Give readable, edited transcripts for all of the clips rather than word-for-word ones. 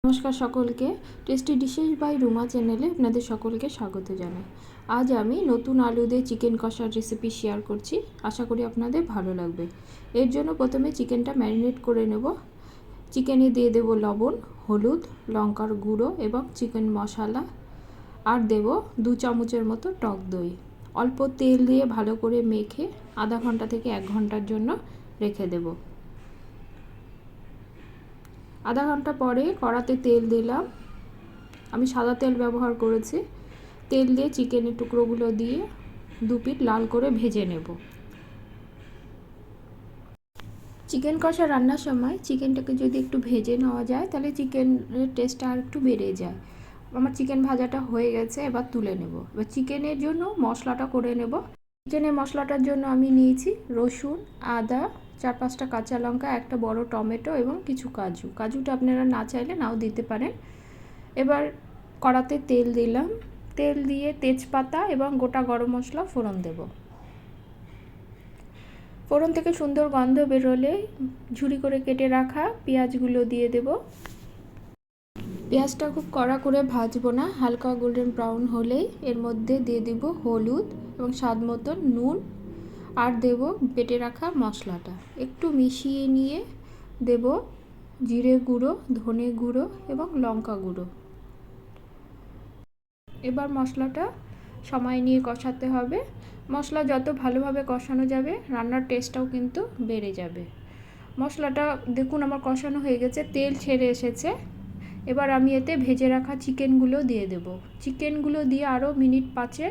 নমস্কার সকলকে, tasty dishes by Ruma চ্যানেলে আপনাদের সকলকে স্বাগত জানাই। আজ আমি নতুন আলু দিয়ে চিকেন কষার রেসিপি শেয়ার করছি। আশা করি আপনাদের ভালো লাগবে। এর জন্য প্রথমে চিকেনটা ম্যারিনেট করে নেব। চিকেনে দিয়ে দেব লবণ, হলুদ, লঙ্কার গুঁড়ো এবং চিকেন মশলা, আর দেব 2 চামচের মতো টক দই। অল্প তেল দিয়ে ভালো করে মেখে আধা ঘন্টা থেকে 1 ঘন্টার জন্য রেখে দেব। আধা ঘন্টা পরে কড়াতে তেল দিলাম। আমি সাদা তেল ব্যবহার করেছি। তেল দিয়ে চিকেনের টুকরোগুলো দিয়ে 2 পিঠ লাল করে ভেজে নেব। চিকেন কষা রান্নার সময় চিকেনটাকে যদি একটু ভেজে নেওয়া যায় তাহলে চিকেনের টেস্টটা আর একটু বেড়ে যায়। আমার চিকেন ভাজাটা হয়ে গেছে, এবার তুলে নেব। এবার চিকেনের জন্য মশলাটা করে নেব। চিকেনের মশলাটার জন্য আমি নিয়েছি রসুন, আদা, 4-5টা কাঁচা লঙ্কা, একটা বড় টমেটো এবং কিছু কাজুটা আপনারা না চাইলে নাও দিতে পারেন। এবার কড়াতে তেল দিলাম। তেল দিয়ে তেজপাতা এবং গোটা গরম মশলা ফোড়ন দেব। ফোড়ন থেকে সুন্দর গন্ধ বেরোলে ঝুরি করে কেটে রাখা পেঁয়াজগুলো দিয়ে দেব। পেঁয়াজটা খুব কড়া করে ভাজবো না, হালকা গোল্ডেন ব্রাউন হলেই এর মধ্যে দিয়ে দেব হলুদ এবং স্বাদ মতো নুন, আর দেব বেটে রাখা মশলাটা। একটু মিশিয়ে নিয়ে দেব জিরে গুঁড়ো, ধনে গুঁড়ো এবং লঙ্কা গুঁড়ো। এবার মশলাটা সময় নিয়ে কষাতে হবে। মশলা যত ভালোভাবে কষানো যাবে রান্নার টেস্টটাও কিন্তু বেড়ে যাবে। মশলাটা দেখুন আমার কষানো হয়ে গেছে, তেল ছেড়ে এসেছে। এবার আমি এতে ভেজে রাখা চিকেনগুলো দিয়ে দেব। চিকেনগুলো দিয়ে আরও মিনিট 5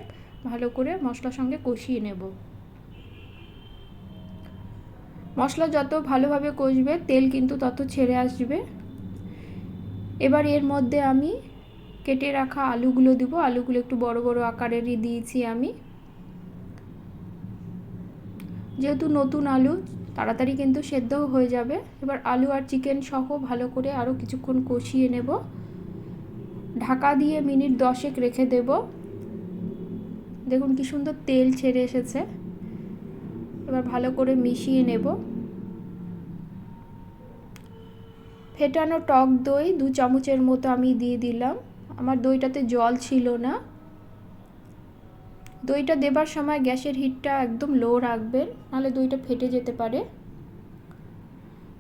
ভালো করে মশলার সঙ্গে কষিয়ে নেব। মশলা যত ভালোভাবে কষবে তেল কিন্তু তত ছেড়ে আসবে। এবার এর মধ্যে আমি কেটে রাখা আলুগুলো দেব। আলুগুলো একটু বড় বড় আকারেরই দিয়েছি আমি, যেহেতু নতুন আলু তাড়াতাড়ি কিন্তু সেদ্ধও হয়ে যাবে। এবার আলু আর চিকেন সহ ভালো করে আরও কিছুক্ষণ কষিয়ে নেব। ঢাকা দিয়ে মিনিট 10 রেখে দেব। দেখুন কি সুন্দর তেল ছেড়ে এসেছে। এবার ভালো করে মিশিয়ে নেব। ফেটানো টক দই 2 চামচের মতো আমি দিয়ে দিলাম। আমার দইটাতে জল ছিল না। দইটা দেবার সময় গ্যাসের হিটটা একদম লো রাখবেন, নাহলে দইটা ফেটে যেতে পারে।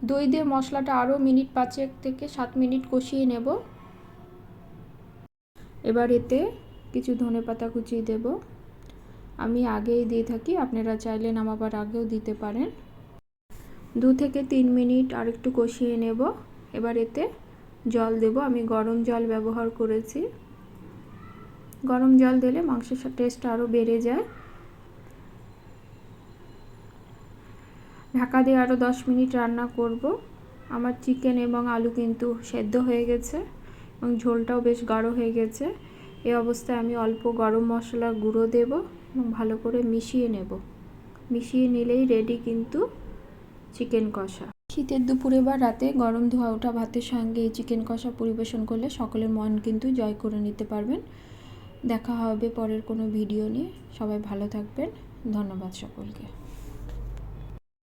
দই দিয়ে মশলাটা আরও মিনিট 5 থেকে 7 মিনিট কষিয়ে নেব। এবার এতে কিছু ধনেপাতা কুচি দেব। আমি আগেই দিয়ে থাকি, আপনারা চাইলে নামাবার আগেও দিতে পারেন। 2 থেকে 3 মিনিট আর একটু কষিয়ে নেব। এবার এতে জল দেব। আমি গরম জল ব্যবহার করেছি। গরম জল দিলে মাংসের টেস্ট আরও বেড়ে যায়। ঢাকা দিয়ে আরও 10 মিনিট রান্না করব। আমার চিকেন এবং আলু কিন্তু সেদ্ধ হয়ে গেছে এবং ঝোলটাও বেশ গাঢ় হয়ে গেছে। এই অবস্থায় আমি অল্প গরম মশলার গুঁড়ো দেব এবং ভালো করে মিশিয়ে নেব। মিশিয়ে নিলেই রেডি কিন্তু চিকেন কষা। শীতের দুপুরে বা রাতে গরম ধোয়া ওঠা ভাতের সঙ্গে এই চিকেন কষা পরিবেশন করলে সকলের মন কিন্তু জয় করে নিতে পারবেন। দেখা হবে পরের কোনো ভিডিও নিয়ে। সবাই ভালো থাকবেন। ধন্যবাদ সকলকে।